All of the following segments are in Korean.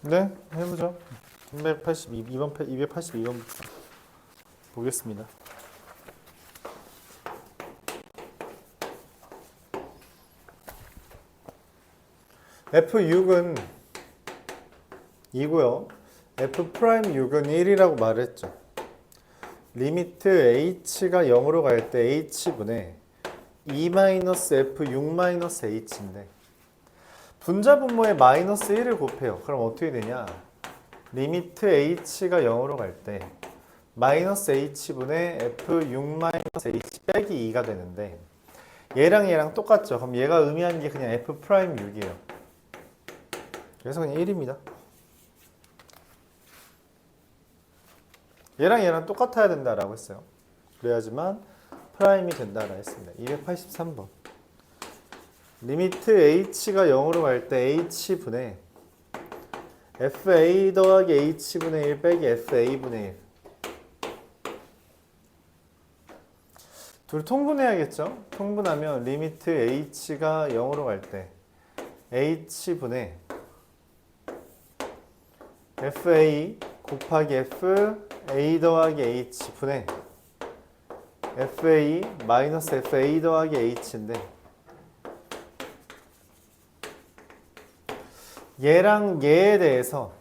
네, 해보죠. 282번 보겠습니다. F6은 2고요. F'6은 1이라고 말했죠. 리미트 h가 0으로 갈 때 h분의 2-f6-h인데 분자 분모에 마이너스 1을 곱해요. 그럼 어떻게 되냐? 리미트 h가 0으로 갈 때 마이너스 h분의 f6-h 빼기 2가 되는데 얘랑 얘랑 똑같죠? 그럼 얘가 의미하는 게 그냥 f'6이에요. 그래서 그냥 1입니다. 얘랑 얘랑 똑같아야 된다라고 했어요. 그래야지만 프라임이 된다라고 했습니다. 283번. 리미트 h가 0으로 갈 때 h분의 fa 더하기 h분의 1 빼기 fa분의 1. 둘 통분해야겠죠? 통분하면 리미트 h가 0으로 갈 때 h분의 fa 곱하기 f a 더하기 h분의 fa 마이너스 fa 더하기 h인데 얘랑 얘에 대해서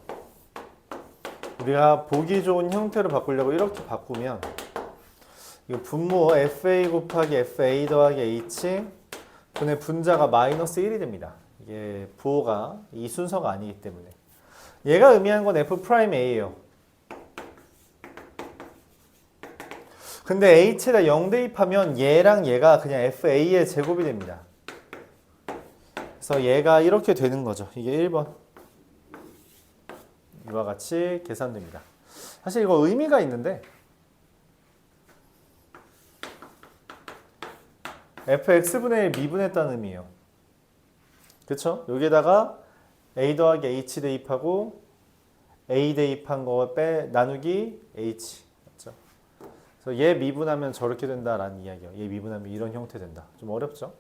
우리가 보기 좋은 형태로 바꾸려고 이렇게 바꾸면 이거 분모 fa 곱하기 fa 더하기 h 분의 분자가 마이너스 1이 됩니다. 이게 부호가 이 순서가 아니기 때문에 얘가 의미하는 건 f'a예요. 근데 h에다 0 대입하면 얘랑 얘가 그냥 fa의 제곱이 됩니다. 그래서 얘가 이렇게 되는 거죠. 이게 1번. 이와 같이 계산됩니다. 사실 이거 의미가 있는데 fx분의 1 미분했다는 의미예요. 그쵸? 여기에다가 a 더하기 h 대입하고 a 대입한 거 나누기 h. 맞죠? 그래서 얘 미분하면 저렇게 된다라는 이야기예요. 얘 미분하면 이런 형태 된다. 좀 어렵죠?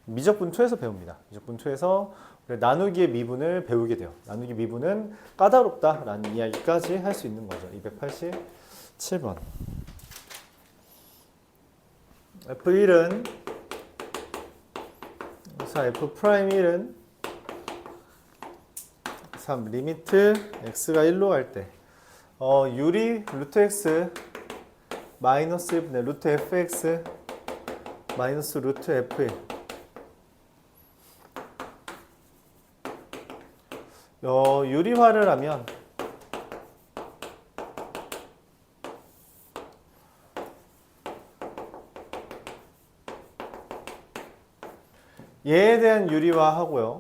미적분투에서 배웁니다. 미적분투에서 나누기의 미분을 배우게 돼요. 나누기 미분은 까다롭다라는 이야기까지 할 수 있는 거죠. 287번. F1은 F'1은 3 리미트 x가 1로 갈 때 유리 루트 x 마이너스 1분의 루트 fx 마이너스 루트 f1 유리화를 하면 얘에 대한 유리화 하고요.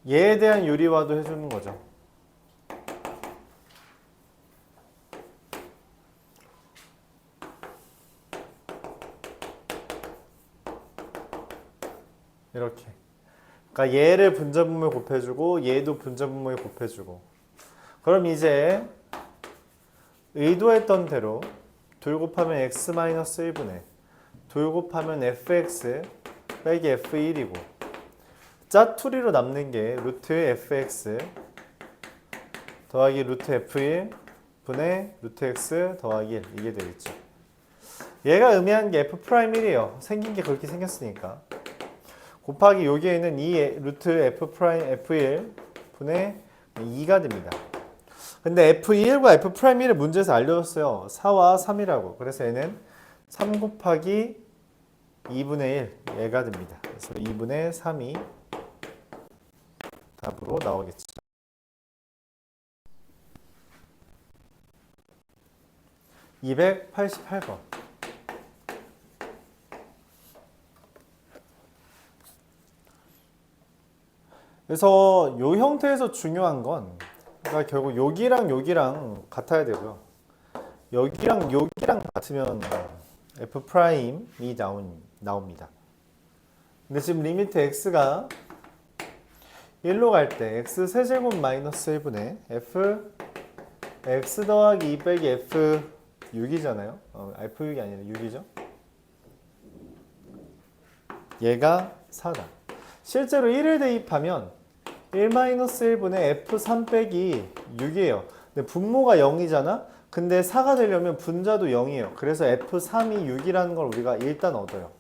얘에 대한 유리화도 해주는 거죠. 이렇게. 그러니까 얘를 분자분모에 곱해주고 얘도 분자분모에 곱해주고 그럼 이제 의도했던 대로 둘 곱하면 x-1분의 둘 곱하면 fx 빼기 f1이고 짜투리로 남는 게 루트 fx 더하기 루트 f1 분의 루트 x 더하기 1 이게 되겠죠. 얘가 의미하는 게 f'1이에요. 생긴 게 그렇게 생겼으니까. 곱하기 여기에는 이 루트 f'1 분의 2가 됩니다. 근데 f1과 f'1을 문제에서 알려줬어요. 4와 3이라고. 그래서 얘는 3 곱하기 2분의 1 얘가 됩니다. 그래서 2분의 3이 답으로 나오겠죠. 288번. 그래서 이 형태에서 중요한 건 그러니까 결국 여기랑 여기랑 같아야 되고요. 여기랑 여기랑 같으면 F'이 나옵니다. 근데 지금 리미트 x가 1로 갈 때 x 세제곱 마이너스 1분의 x 더하기 2 빼기 f6이잖아요. f6이 아니라 6이죠. 얘가 4다. 실제로 1을 대입하면 1-1분의 F3 빼기 6이에요. 근데 분모가 0이잖아? 근데 4가 되려면 분자도 0이에요. 그래서 F3이 6이라는 걸 우리가 일단 얻어요.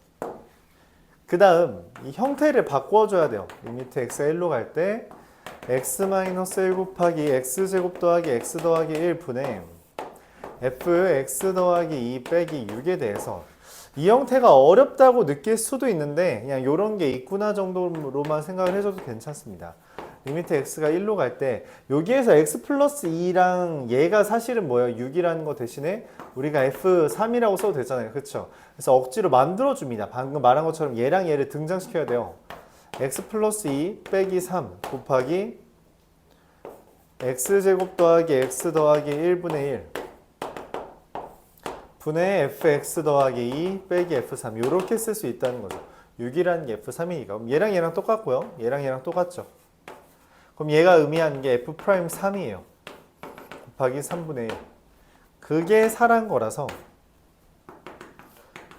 그 다음 이 형태를 바꿔줘야 돼요. 리미트 x가 1로 갈 때 x-1 곱하기 x제곱 더하기 x 더하기 1분의 fx 더하기 2 빼기 6에 대해서 이 형태가 어렵다고 느낄 수도 있는데 그냥 이런 게 있구나 정도로만 생각을 해줘도 괜찮습니다. 리미트 x가 1로 갈 때 여기에서 x 플러스 2랑 얘가 사실은 뭐예요? 6이라는 거 대신에 우리가 f3이라고 써도 되잖아요. 그쵸? 그래서 억지로 만들어줍니다. 방금 말한 것처럼 얘랑 얘를 등장시켜야 돼요. x 플러스 2 빼기 3 곱하기 x제곱 더하기 x 더하기 1분의 1 분의 fx 더하기 2 빼기 f3 이렇게 쓸 수 있다는 거죠. 6이라는 게 f3이니까 그럼 얘랑 얘랑 똑같고요. 얘랑 얘랑 똑같죠. 그럼 얘가 의미하는 게 f'3이에요. 곱하기 3분의 1 그게 4란 거라서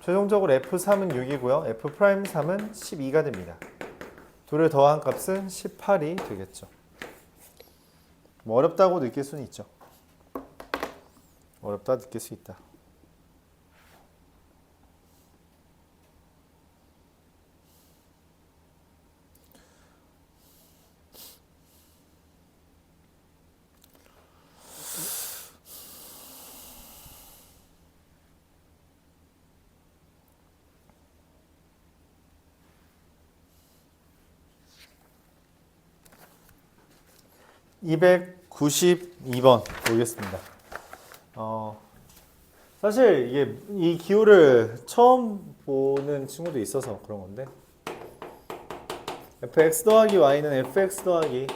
최종적으로 f3은 6이고요. f'3은 12가 됩니다. 둘을 더한 값은 18이 되겠죠. 뭐 어렵다고 느낄 수는 있죠. 어렵다 느낄 수 있다. (292번) 보겠습니다. 사실 이게 이 기호를 처음 보는 친구도 있어서 그런 건데 fx 더하기 y는 fx 더하기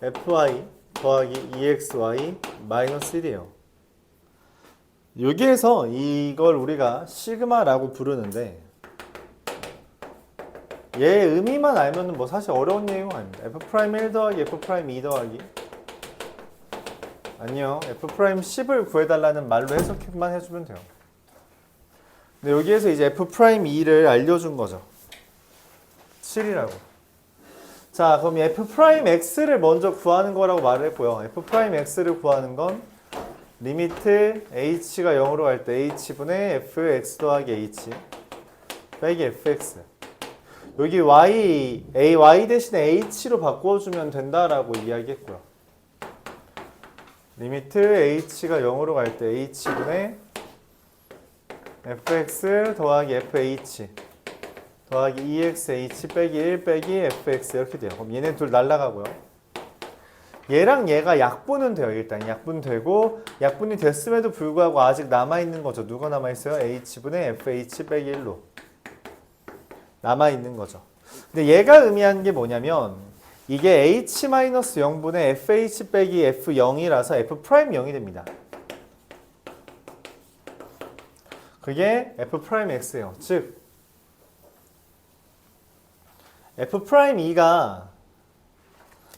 fy 더하기 2xy 마이너스 1이에요. 여기에서 이걸 우리가 시그마라고 부르는데 얘 의미만 알면 뭐 사실 어려운 내용은 아닙니다. f'1 더하기 f'2 더하기 아니요 f'10을 구해달라는 말로 해석만 해주면 돼요. 근데 여기에서 이제 f'2를 알려준 거죠. 7이라고. 자 그럼 f'x를 먼저 구하는 거라고 말을 했고요. f'x를 구하는 건 리미트 h가 0으로 갈 때 h분의 fx 더하기 h 빼기 fx 여기 y 대신에 h로 바꿔주면 된다라고 이야기했고요. 리미트 h가 0으로 갈 때 h분의 fx 더하기 fh 더하기 2xh 빼기 1 빼기 fx 이렇게 돼요. 그럼 얘네 둘 날라가고요. 얘랑 얘가 약분은 돼요. 일단 약분 되고 약분이 됐음에도 불구하고 아직 남아있는 거죠. 누가 남아있어요? h분의 fh 빼기 1로 남아있는 거죠. 근데 얘가 의미하는 게 뭐냐면 이게 h-0분의 fh 빼기 f0이라서 f'0이 됩니다. 그게 f'x예요. 즉 f'2가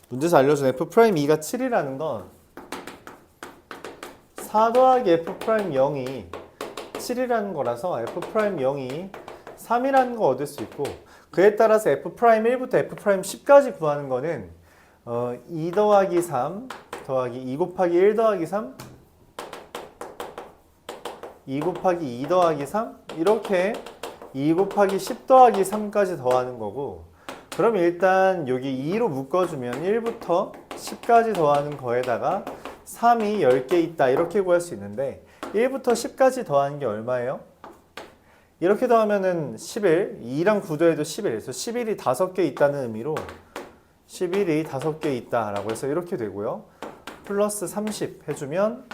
문제에서 알려준 f'2가 7이라는 건 4 더하기 f'0이 7이라는 거라서 f'0이 3이라는 거 얻을 수 있고 그에 따라서 f'1부터 f'10까지 구하는 거는 2 더하기 3 더하기 2 곱하기 1 더하기 3 2 곱하기 2 더하기 3 이렇게 2 곱하기 10 더하기 3까지 더하는 거고 그럼 일단 여기 2로 묶어주면 1부터 10까지 더하는 거에다가 3이 10개 있다 이렇게 구할 수 있는데 1부터 10까지 더하는 게 얼마예요? 이렇게 더하면은 11, 2랑 구도해도 11, 그래서 11이 5개 있다는 의미로 11이 5개 있다라고 해서 이렇게 되고요. 플러스 30 해주면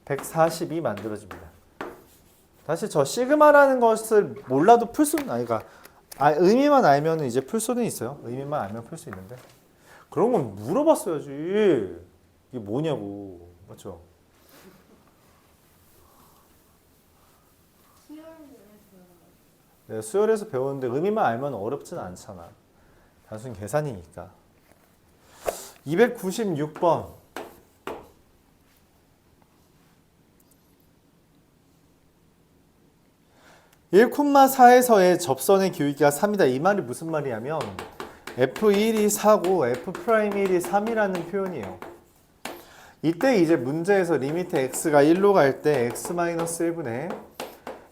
140이 만들어집니다. 다시 저 시그마라는 것을 몰라도 풀 수는 아니까 의미만 알면 이제 풀 수는 있어요. 의미만 알면 풀 수 있는데 그런 건 물어봤어야지. 이게 뭐냐고, 맞죠? 네, 수열에서 배우는데 의미만 알면 어렵지는 않잖아. 단순 계산이니까. 296번. 1,4에서의 접선의 기울기가 3이다. 이 말이 무슨 말이냐면 F1이 4고 F'1이 3이라는 표현이에요. 이때 이제 문제에서 리미트 x가 1로 갈 때 x-1분의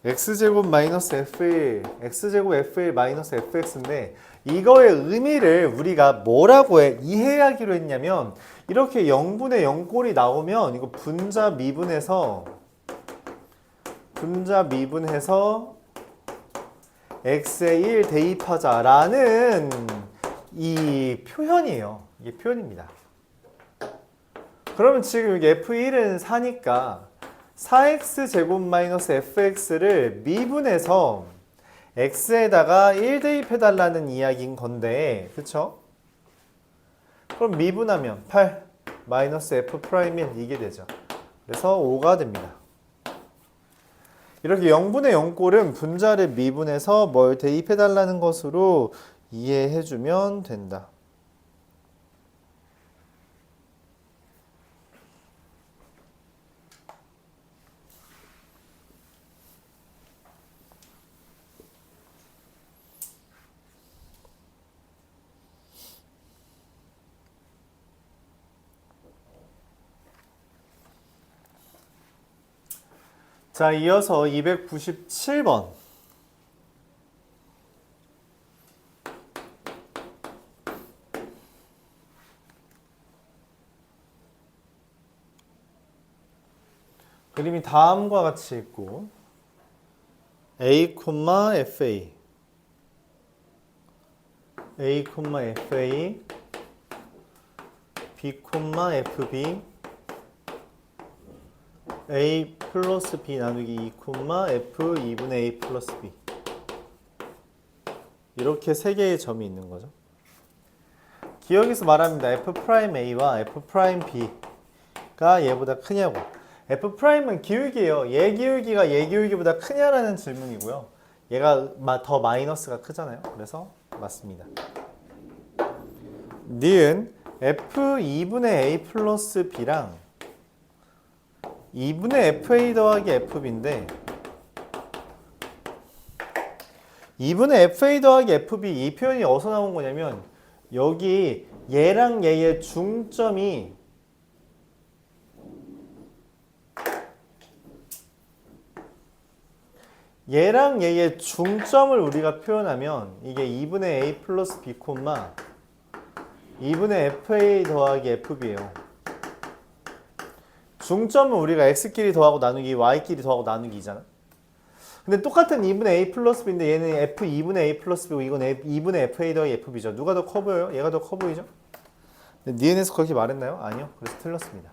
x제곱 마이너스 f1, x제곱 f1 마이너스 fx인데 이거의 의미를 우리가 뭐라고 이해하기로 했냐면 이렇게 0분의 0꼴이 나오면 이거 분자 미분해서 x에 1 대입하자라는 이 표현이에요. 이게 표현입니다. 그러면 지금 여기 f1은 4니까 4x제곱 마이너스 fx를 미분해서 x에다가 1 대입해달라는 이야기인 건데 그쵸? 그럼 미분하면 8 마이너스 f'1 이게 되죠. 그래서 5가 됩니다. 이렇게 0분의 0꼴은 분자를 미분해서 뭘 대입해달라는 것으로 이해해주면 된다. 자, 이어서 297번. 그림이 다음과 같이 있고 A, FA A, FA B, FB A 플러스 B 나누기 2, F 2분의 A 플러스 B 이렇게 세 개의 점이 있는 거죠. 기억에서 말합니다. F'A와 F'B가 얘보다 크냐고. F'은 기울기예요. 얘 기울기가 얘 기울기보다 크냐라는 질문이고요. 얘가 더 마이너스가 크잖아요. 그래서 맞습니다. 니은 F2분의 A 플러스 B랑 2분의 FA 더하기 FB인데 2분의 FA 더하기 FB 이 표현이 어디서 나온 거냐면 여기 얘랑 얘의 중점이 얘랑 얘의 중점을 우리가 표현하면 이게 2분의 A 플러스 B, 2분의 FA 더하기 FB예요. 중점은 우리가 x끼리 더하고 나누기, y끼리 더하고 나누기잖아. 근데 똑같은 2분의 a 플러스 b인데 얘는 f 2분의 a 플러스 b고 이건 2분의 fa 더하기 fb죠. 누가 더 커 보여요? 얘가 더 커 보이죠? 근데 니은에서 그렇게 말했나요? 아니요. 그래서 틀렸습니다.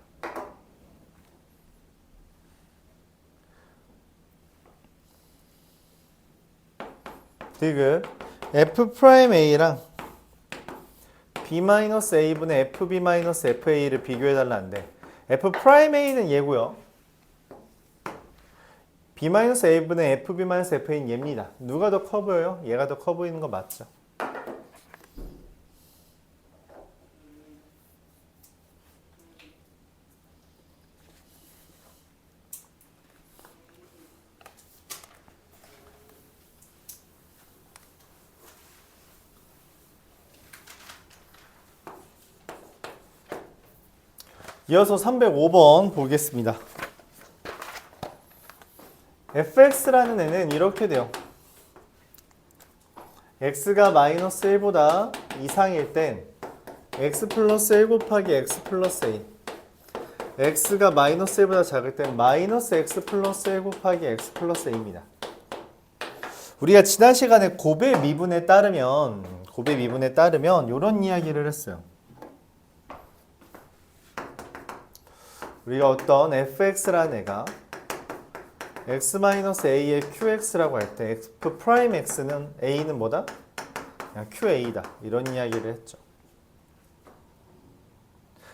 디귿 f'a랑 b-a분의 fb-fa를 비교해달라는데 f'a는 얘고요. b-a분의 fb-fa는 얘입니다. 누가 더 커 보여요? 얘가 더 커 보이는 거 맞죠? 이어서 305번 보겠습니다. fx라는 애는 이렇게 돼요. x가 마이너스 1보다 이상일 땐 x 플러스 1 곱하기 x 플러스 a x가 마이너스 1보다 작을 땐 마이너스 x 플러스 1 곱하기 x 플러스 a입니다. 우리가 지난 시간에 곱의 미분에 따르면 이런 이야기를 했어요. 우리가 어떤 fx라는 애가 x-a의 qx라고 할 때 f'x는 a는 뭐다? 그냥 qa다. 이런 이야기를 했죠.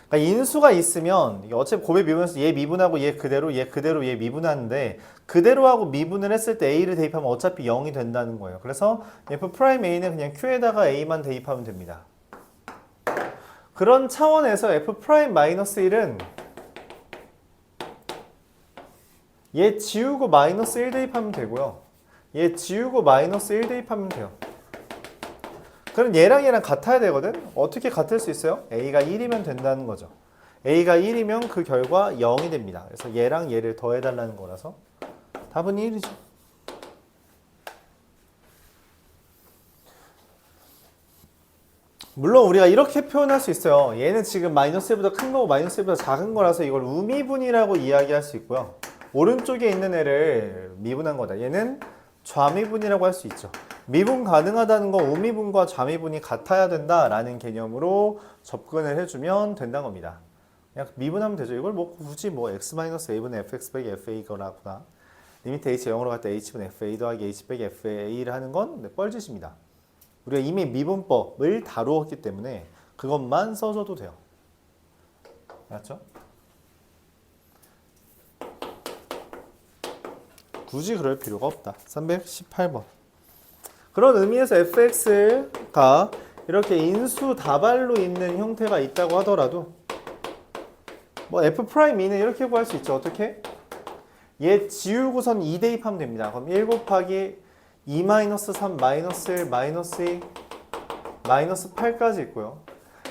그러니까 인수가 있으면 어차피 곱의 미분에서 얘 미분하고 얘 그대로 얘 미분하는데 그대로 하고 미분을 했을 때 a를 대입하면 어차피 0이 된다는 거예요. 그래서 f'a는 그냥 q에다가 a만 대입하면 됩니다. 그런 차원에서 f'-1은 얘 지우고 마이너스 1 대입하면 되고요. 얘 지우고 마이너스 1 대입하면 돼요. 그럼 얘랑 같아야 되거든? 어떻게 같을 수 있어요? A가 1이면 된다는 거죠. A가 1이면 그 결과 0이 됩니다. 그래서 얘랑 얘를 더해달라는 거라서 답은 1이죠. 물론 우리가 이렇게 표현할 수 있어요. 얘는 지금 마이너스 1보다 큰 거고 마이너스 1보다 작은 거라서 이걸 우미분이라고 이야기할 수 있고요. 오른쪽에 있는 애를 미분한 거다. 얘는 좌미분이라고 할 수 있죠. 미분 가능하다는 건 우미분과 좌미분이 같아야 된다라는 개념으로 접근을 해주면 된다는 겁니다. 그냥 미분하면 되죠. 이걸 뭐 굳이 뭐 x-a분의 fx 빼기 fa거나 리미트 h 0으로 갈 때 h분의 fa 더하기 h 빼기 fa를 하는 건 뻘짓입니다. 우리가 이미 미분법을 다루었기 때문에 그것만 써줘도 돼요. 맞죠? 굳이 그럴 필요가 없다. 318번. 그런 의미에서 fx가 이렇게 인수 다발로 있는 형태가 있다고 하더라도 뭐 f'2는 이렇게 구할 수 있죠. 어떻게? 얘 지우고선 2 대입하면 됩니다. 그럼 1 곱하기 2-3 마이너스 1 마이너스 2 마이너스 8까지 있고요.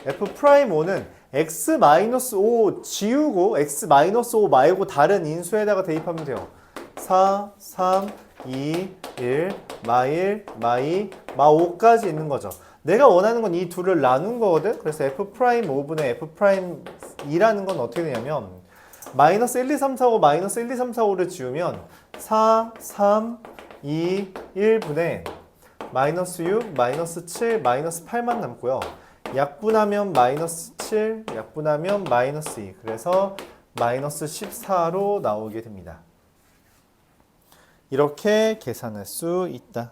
f'5는 x-5 지우고 x-5 말고 다른 인수에다가 대입하면 돼요. 4, 3, 2, 1, 마1, 마2, 마5까지 있는 거죠. 내가 원하는 건 이 둘을 나눈 거거든. 그래서 f'5분의 f'2라는 건 어떻게 되냐면 마이너스 1, 2, 3, 4, 5 마이너스 1, 2, 3, 4, 5를 지우면 4, 3, 2, 1분의 마이너스 6, 마이너스 7, 마이너스 8만 남고요. 약분하면 마이너스 7, 약분하면 마이너스 2. 그래서 마이너스 14로 나오게 됩니다. 이렇게 계산할 수 있다.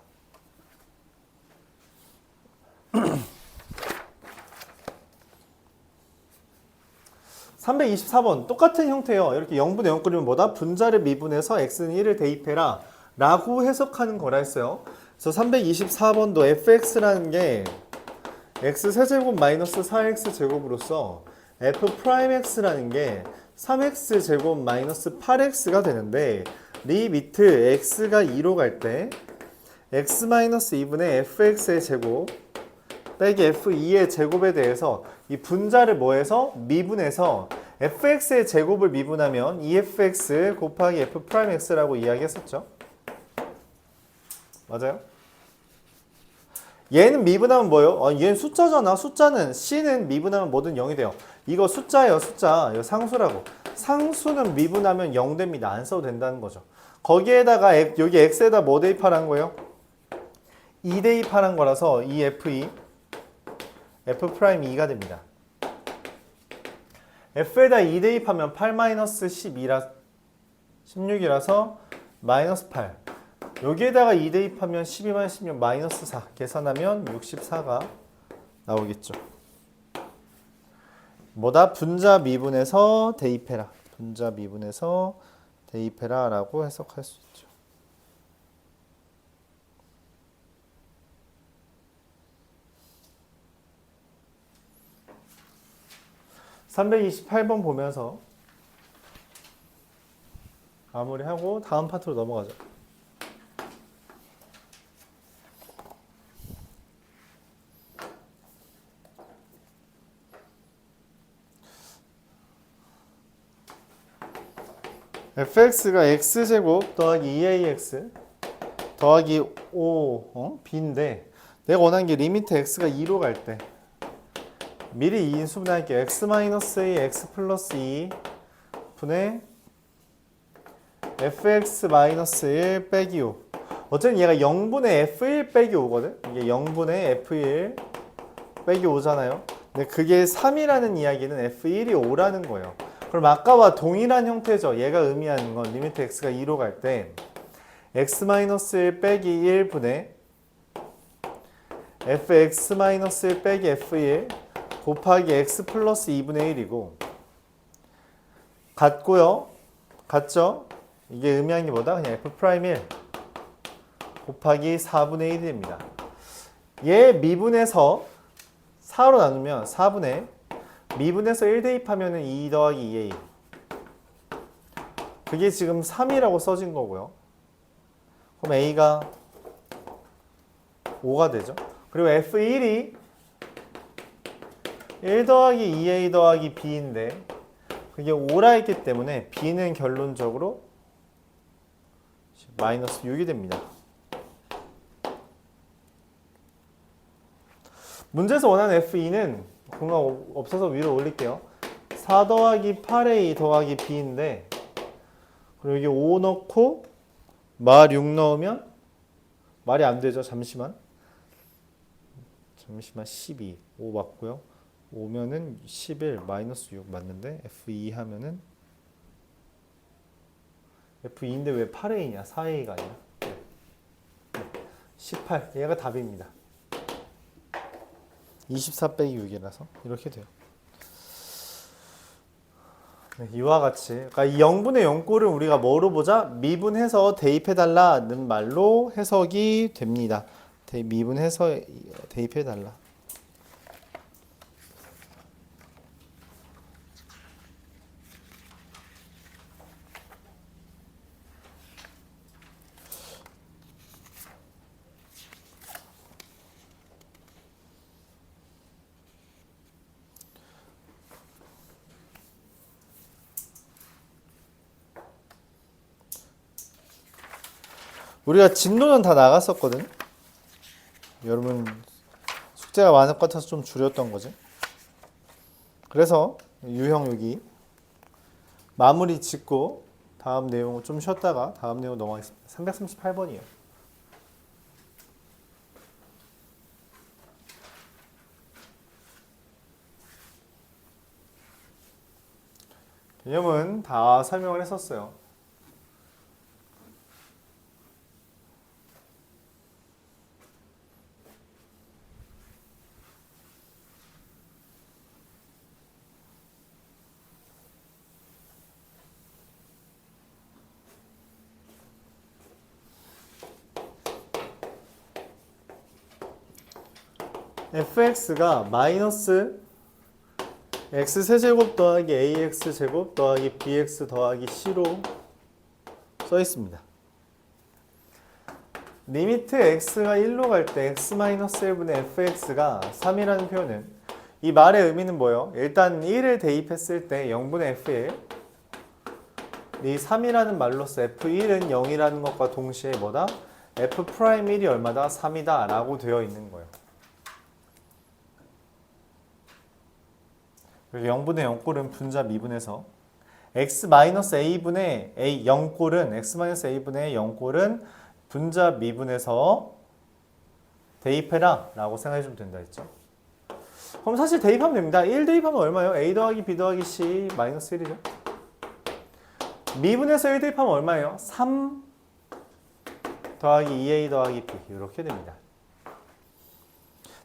324번 똑같은 형태예요. 이렇게 0분의 0 끓이면 뭐다? 분자를 미분해서 x는 1을 대입해라 라고 해석하는 거라 했어요. 그래서 324번도 fx라는 게 x세제곱 마이너스 4x 제곱으로서 f'x라는 게 3x 제곱 마이너스 8x가 되는데 리미트 x가 2로 갈 때 x-2분의 fx의 제곱 빼기 f2의 제곱에 대해서 이 분자를 뭐해서? 미분해서 fx의 제곱을 미분하면 2fx 곱하기 f'x라고 이야기했었죠. 맞아요? 얘는 미분하면 뭐예요? 얘는 숫자잖아. 숫자는 c는 미분하면 뭐든 0이 돼요. 이거 숫자예요. 숫자. 이거 상수라고. 상수는 미분하면 0 됩니다. 안 써도 된다는 거죠. 거기에다가 여기 x에다 뭐 대입하라는 거예요? 2 대입하라는 거라서 이 f2 f'2가 됩니다. f에다 2 대입하면 8-16이라서 마이너스 8. 여기에다가 2 대입하면 12-16 마이너스 4. 계산하면 64가 나오겠죠. 뭐다? 분자 미분해서 대입해라. 분자 미분해서 대입해라 라고 해석할 수 있죠. 328번 보면서 마무리하고 다음 파트로 넘어가죠. fx가 x제곱 더하기 2ax 더하기 5 b인데 내가 원하는 게 리미트 x가 2로 갈 때 미리 2인수분해 할게요. x-a x 플러스 2 분의 fx-1 빼기 5. 어쨌든 얘가 0분의 f1 빼기 5거든. 이게 0분의 f1 빼기 5잖아요. 근데 그게 3이라는 이야기는 f1이 5라는 거예요. 그럼 아까와 동일한 형태죠. 얘가 의미하는 건 리미트 x가 2로 갈 때 x-1 빼기 1분의 fx-1 빼기 f1 곱하기 x 플러스 2분의 1이고 같고요. 같죠? 이게 의미하는 게 뭐다? 그냥 f'1 곱하기 4분의 1이 됩니다. 얘 미분해서 4로 나누면 4분의 미분해서 1 대입하면 2 더하기 2a. 그게 지금 3이라고 써진 거고요. 그럼 a가 5가 되죠. 그리고 F1이 1 더하기 2A 더하기 B인데 그게 5라 했기 때문에 B는 결론적으로 마이너스 6이 됩니다. 문제에서 원하는 F2는 공간 없어서 위로 올릴게요. 4 더하기 8A 더하기 B인데 그리고 여기 5 넣고 말 6 넣으면 말이 안 되죠. 잠시만 12 5 맞고요. 5면은 11 마이너스 6 맞는데 F2 하면은 F2인데 왜 8A냐 4A가 아니라 18 얘가 답입니다. 24 빼기 6이라서 이렇게 돼요. 네, 이와 같이 그러니까 이 0분의 0꼴을 우리가 뭐로 보자? 미분해서 대입해달라는 말로 해석이 됩니다. 미분해서 대입해달라. 우리가 진도는 다 나갔었거든. 여러분 숙제가 많을 것 같아서 좀 줄였던 거지. 그래서 유형 여기 마무리 짓고 다음 내용을 좀 쉬었다가 다음 내용 넘어가겠습니다. 338번이에요. 개념은 다 설명을 했었어요. fx가 마이너스 x세제곱 더하기 ax제곱 더하기 bx 더하기 c로 써 있습니다. 리미트 x가 1로 갈 때 x-1분의 fx가 3이라는 표현은 이 말의 의미는 뭐예요? 일단 1을 대입했을 때 0분의 f1 이 3이라는 말로써 f1은 0이라는 것과 동시에 뭐다? f'1이 얼마다? 3이다 라고 되어 있는 거예요. 0분의 0꼴은 분자 미분해서 x-a분의 a 0꼴은 x-a분의 0꼴은 분자 미분해서 대입해라 라고 생각해주면 된다 했죠. 그럼 사실 대입하면 됩니다. 1 대입하면 얼마예요? a 더하기 b 더하기 c 마이너스 1이죠. 미분해서 1 대입하면 얼마예요? 3 더하기 2a 더하기 b 이렇게 됩니다.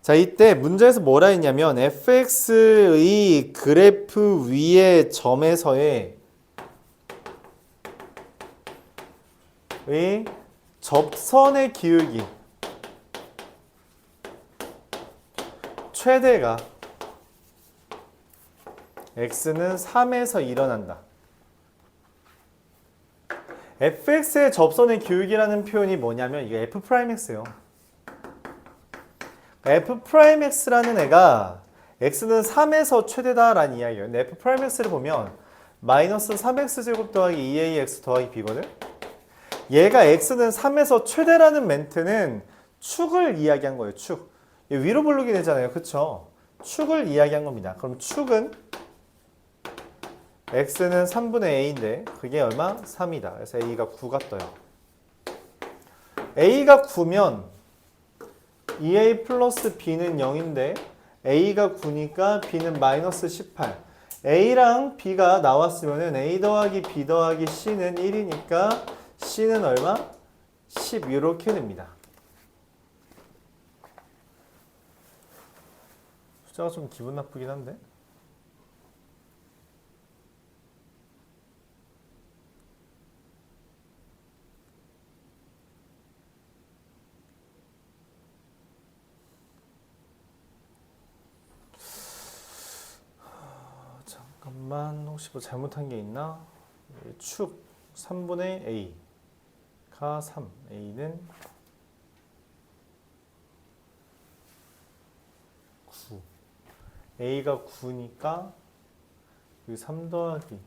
자, 이때 문제에서 뭐라 했냐면 fx의 그래프 위의 점에서의 접선의 기울기 최대가 x는 3에서 일어난다. fx의 접선의 기울기라는 표현이 뭐냐면 이게 f'x예요. f'x라는 애가 x는 3에서 최대다라는 이야기예요. 근데 f'x를 보면 마이너스 3x제곱 더하기 2ax 더하기 b거든. 얘가 x는 3에서 최대라는 멘트는 축을 이야기한 거예요. 축. 위로 볼록이 되잖아요. 그쵸? 축을 이야기한 겁니다. 그럼 축은 x는 3분의 a인데 그게 얼마? 3이다. 그래서 a가 9가 떠요. a가 9면 2a 플러스 b는 0인데 a가 9니까 b는 마이너스 18. a랑 b가 나왔으면 a 더하기 b 더하기 c는 1이니까 c는 얼마? 10 이렇게 됩니다. 숫자가 좀 기분 나쁘긴 한데 잠깐만 혹시 뭐 잘못한 게 있나? 축 3분의 a가 3 a는 9. a가 9니까 여기 3 더하기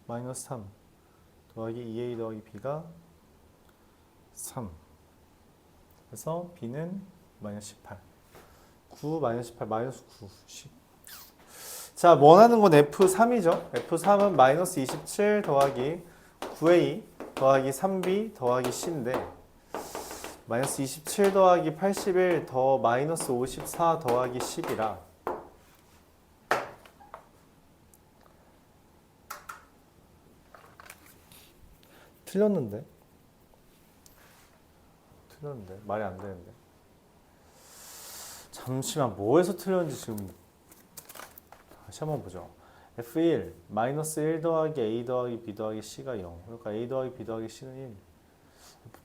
마이너스 3 더하기 2a 더하기 b가 3. 그래서 b는 마이너스 18. 9 마이너스 18 마이너스 9 10. 자, 원하는 건 F3이죠. F3은 마이너스 27 더하기 9A 더하기 3B 더하기 C인데 마이너스 27 더하기 81 더 마이너스 54 더하기 10이라 틀렸는데 말이 안 되는데 잠시만 뭐에서 틀렸는지 지금 다시 한번 보죠. F1 마이너스 1 더하기 A 더하기 B 더하기 C가 0 그러니까 A 더하기 B 더하기 C는 1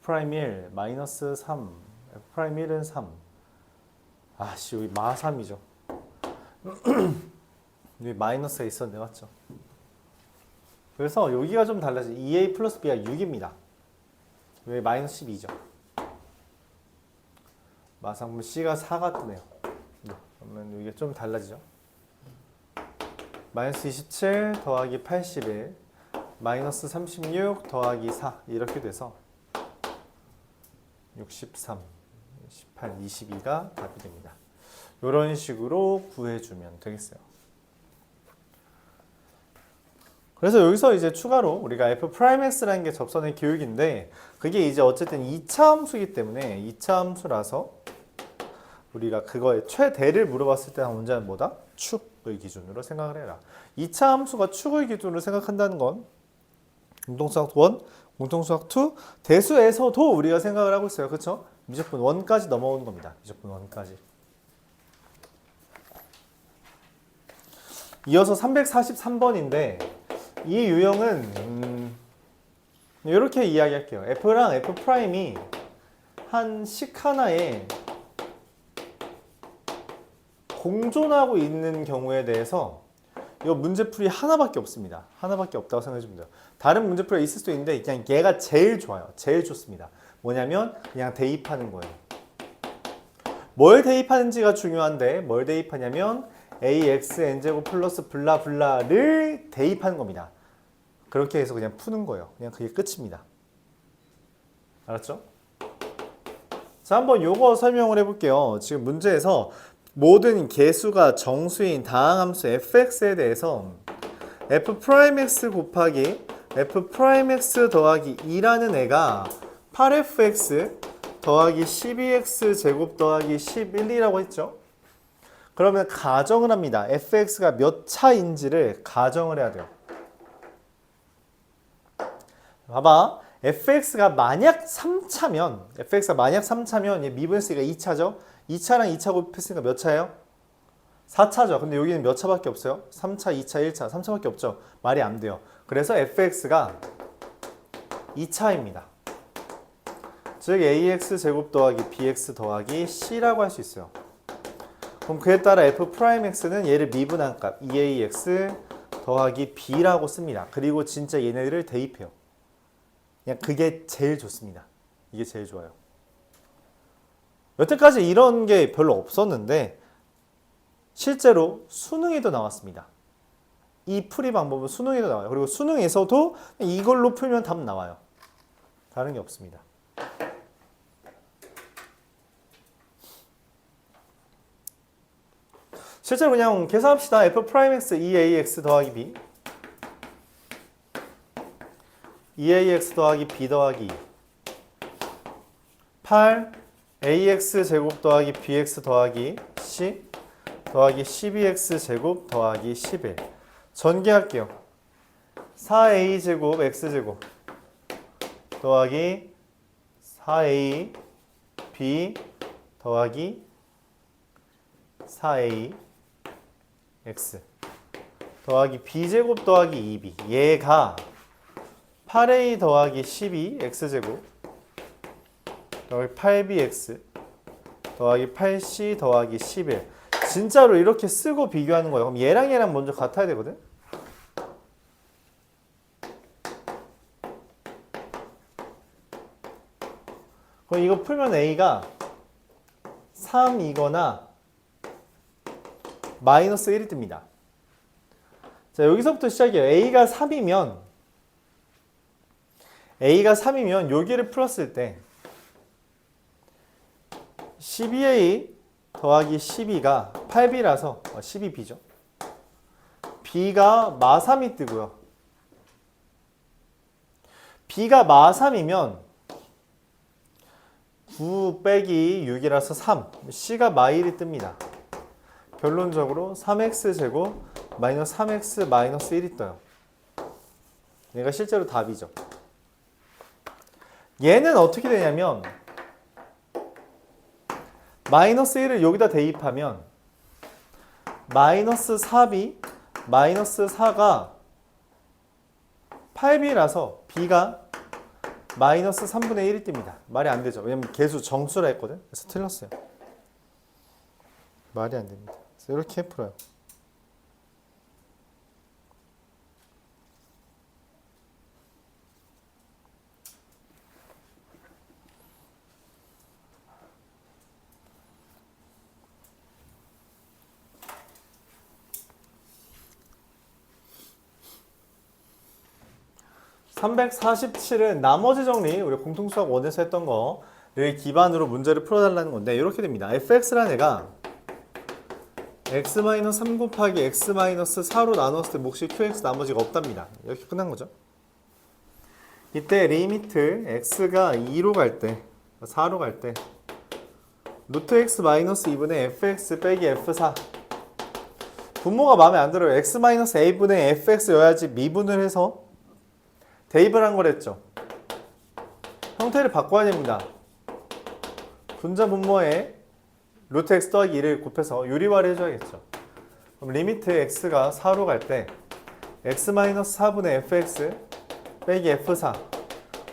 F'1 마이너스 3 F'1은 3 아씨 여기 마3이죠. 여기 마이너스가 있었는데 맞죠? 그래서 여기가 좀 달라져. 2A 플러스 B가 6입니다. 여기 마이너스 12죠. 마상품 C가 4가 뜨네요. 그러면 이게 좀 달라지죠. 마이너스 27 더하기 81 마이너스 36 더하기 4 이렇게 돼서 63, 18, 22가 답이 됩니다. 이런 식으로 구해주면 되겠어요. 그래서 여기서 이제 추가로 우리가 F'X라는 게 접선의 교육인데 그게 이제 어쨌든 2차 함수이기 때문에 2차 함수라서 우리가 그거의 최대를 물어봤을 때 문제는 뭐다? 축을 기준으로 생각을 해라. 2차 함수가 축을 기준으로 생각한다는 건 공통수학 1, 공통수학 2, 대수에서도 우리가 생각을 하고 있어요. 그렇죠? 미적분 1까지 넘어오는 겁니다. 미적분 1까지. 이어서 343번인데 이 유형은 이렇게 이야기할게요. F랑 F'이 한 식 하나에 공존하고 있는 경우에 대해서 이 문제풀이 하나밖에 없습니다. 하나밖에 없다고 생각해주면 돼요. 다른 문제풀이가 있을 수도 있는데 그냥 얘가 제일 좋아요. 제일 좋습니다. 뭐냐면 그냥 대입하는 거예요. 뭘 대입하는지가 중요한데 뭘 대입하냐면 ax n제곱 플러스 블라블라를 대입하는 겁니다. 그렇게 해서 그냥 푸는 거예요. 그냥 그게 끝입니다. 알았죠? 자, 한번 요거 설명을 해볼게요. 지금 문제에서 모든 개수가 정수인 다항함수 fx에 대해서 f'x 곱하기 f'x 더하기 2라는 애가 8fx 더하기 12x 제곱 더하기 11이라고 했죠. 그러면 가정을 합니다. fx가 몇 차인지를 가정을 해야 돼요. 봐봐. fx가 만약 3차면 얘 미분했으니까 2차죠. 2차랑 2차 곱했으니까 몇 차예요? 4차죠. 근데 여기는 몇 차밖에 없어요? 3차, 2차, 1차, 3차밖에 없죠. 말이 안 돼요. 그래서 fx가 2차입니다. 즉 ax 제곱 더하기 bx 더하기 c라고 할 수 있어요. 그럼 그에 따라 f'x는 얘를 미분한 값 2ax 더하기 b라고 씁니다. 그리고 진짜 얘네들을 대입해요. 그냥 그게 제일 좋습니다. 이게 제일 좋아요. 여태까지 이런 게 별로 없었는데 실제로 수능에도 나왔습니다. 이 풀이 방법은 수능에도 나와요. 그리고 수능에서도 이걸로 풀면 답 나와요. 다른 게 없습니다. 실제로 그냥 계산합시다. f'x 2ax 더하기 b 2ax 더하기 b 더하기 8 ax 제곱 더하기 bx 더하기 c 더하기 12x 제곱 더하기 11 전개할게요. 4a 제곱 x 제곱 더하기 4a b 더하기 4a x 더하기 b제곱 더하기 2b 얘가 8a 더하기 12 x제곱 더하기 8bx 더하기 8c 더하기 11 진짜로 이렇게 쓰고 비교하는 거예요. 그럼 얘랑 얘랑 먼저 같아야 되거든. 그럼 이거 풀면 a가 3이거나 마이너스 1이 뜹니다. 자, 여기서부터 시작이에요. A가 3이면 여기를 풀었을 때 12A 더하기 12가 8B라서 12B죠. B가 마3이 뜨고요. B가 마3이면 9 빼기 6이라서 3, C가 마1이 뜹니다. 결론적으로 3x제곱 마이너스 3x 마이너스 1이 떠요. 얘가 실제로 답이죠. 얘는 어떻게 되냐면 마이너스 1을 여기다 대입하면 마이너스 4b 마이너스 4가 8b라서 b가 마이너스 3분의 1이 뜹니다. 말이 안 되죠. 왜냐면 개수 정수라 했거든. 그래서 틀렸어요. 말이 안 됩니다. 그래서 이렇게 풀어요. (347은) 나머지 정리, 우리 공통수학 1에서 했던 거를 기반으로 문제를 풀어달라는 건데 이렇게 됩니다. fx라는 애가 x-3 곱하기 x-4로 나눴을 때 몫이 qx 나머지가 없답니다. 이렇게 끝난 거죠. 이때 리미트 x가 2로 갈 때, 4로 갈 때 루트 x 마이너스 2분의 fx 빼기 f4 분모가 마음에 안 들어요. x 마이너스 a분의 fx여야지 미분을 해서 대입을 한 거랬죠. 형태를 바꿔야 됩니다. 분자 분모에 루트 x 더하기 2를 곱해서 유리화를 해줘야겠죠. 그럼 리미트 x가 4로 갈 때 x-4분의 fx 빼기 f4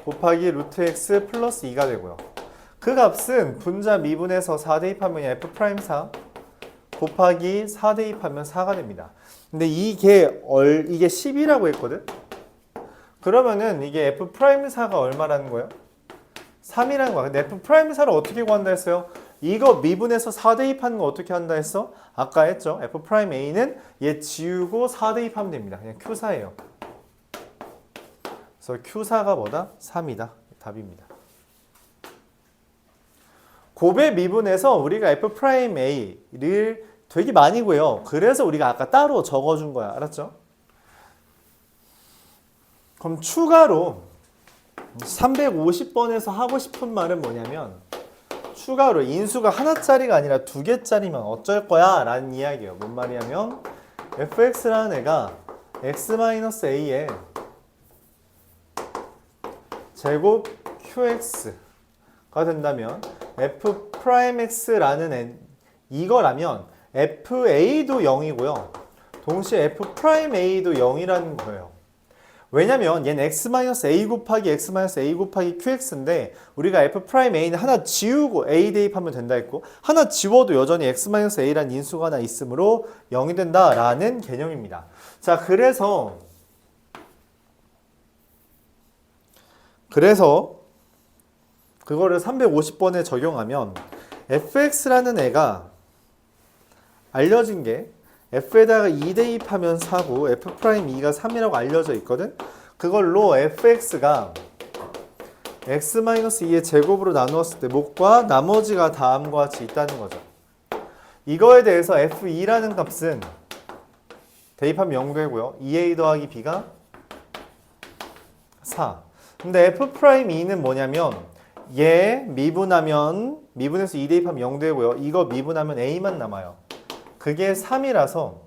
곱하기 루트 x 플러스 2가 되고요. 그 값은 분자 미분에서 4 대입하면 f'4 곱하기 4 대입하면 4가 됩니다. 근데 이게 10이라고 했거든? 그러면은 이게 f'4가 얼마라는 거예요? 3이라는 거야. 근데 f'4를 어떻게 구한다 했어요? 이거 미분해서 4 대입하는 거 어떻게 한다 했어? 아까 했죠. f'A는 얘 지우고 4 대입하면 됩니다. 그냥 Q4예요. 그래서 Q4가 뭐다? 3이다. 답입니다. 곱의 미분에서 우리가 f'A를 되게 많이 구해요. 그래서 우리가 아까 따로 적어준 거야. 알았죠? 그럼 추가로 350번에서 하고 싶은 말은 뭐냐면 추가로 인수가 하나짜리가 아니라 2개짜리면 어쩔 거야 라는 이야기예요. 뭔 말이냐면 fx라는 애가 x-a의 제곱 qx가 된다면 f'x라는 이거라면 fa도 0이고요. 동시에 f'A도 0이라는 거예요. 왜냐면 얘는 x-a 곱하기 x-a 곱하기 qx인데 우리가 f'A는 하나 지우고 a 대입하면 된다 했고 하나 지워도 여전히 x-a라는 인수가 하나 있으므로 0이 된다라는 개념입니다. 자, 그래서 그거를 350번에 적용하면 fx라는 애가 알려진 게 f에다가 2 대입하면 4고 f'E가 3이라고 알려져 있거든? 그걸로 fx가 x-2의 제곱으로 나누었을 때 몫과 나머지가 다음과 같이 있다는 거죠. 이거에 대해서 f2라는 값은 대입하면 0 되고요. 2a 더하기 b가 4. 근데 f'E는 뭐냐면 얘 미분해서 2 대입하면 0 되고요. 이거 미분하면 a만 남아요. 그게 3이라서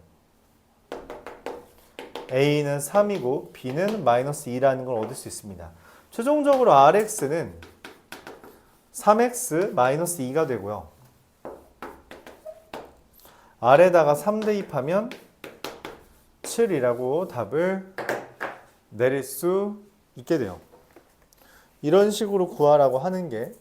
A는 3이고 B는 마이너스 2라는 걸 얻을 수 있습니다. 최종적으로 RX는 3X 마이너스 2가 되고요. R에다가 3 대입하면 7이라고 답을 내릴 수 있게 돼요. 이런 식으로 구하라고 하는 게